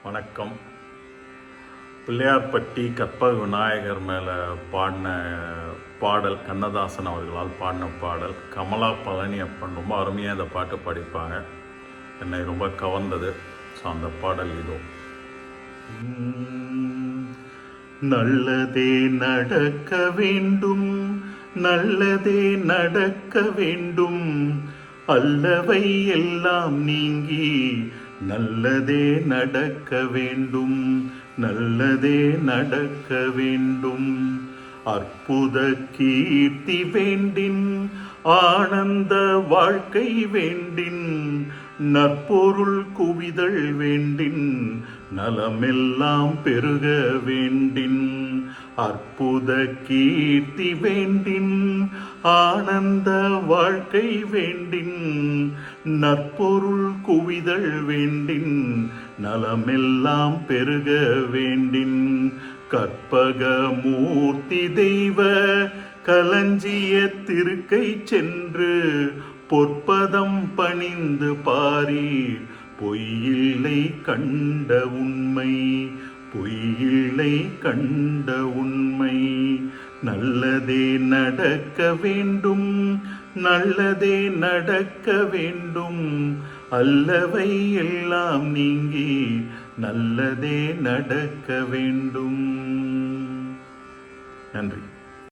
வணக்கம். பிள்ளையார்பட்டி கற்பக விநாயகர் மேலே பாடின பாடல், கண்ணதாசன் அவர்களால் பாடின பாடல். கமலா பழனியப்பன் ரொம்ப அருமையாக அந்த பாட்டு படிப்பாங்க. என்னை ரொம்ப கவர்ந்தது. ஸோ அந்த பாடல் இதோ. நல்லதே நடக்க வேண்டும், நல்லதே நடக்க வேண்டும், அல்லவை எல்லாம் நீங்கி நல்லதே நடக்க வேண்டும், நல்லதே நடக்க வேண்டும். அற்புத கீர்த்தி வேண்டின், ஆனந்த வாழ்க்கை வேண்டின், நற்பொருள் குவிதல் வேண்டின், நலமெல்லாம் பெருக வேண்டின். அற்புத கீர்த்தி வேண்டின், ஆனந்த வாழ்க்கை வேண்டின், நற்பொருள் குவிதல் வேண்டின், நலமெல்லாம் பெருக வேண்டின். கற்பக மூர்த்தி தெய்வ களஞ்சியத்திற்கை சென்று பொற்பதம் பணிந்து பாரீர், பொய்யில்லை கண்ட உண்மை, பொய்யில்லை கண்ட உண்மை. நல்லதே நடக்க வேண்டும், நல்லதே நடக்க வேண்டும், அல்லவை எல்லாம் நீங்கி நல்லதே நடக்க வேண்டும். நன்றி.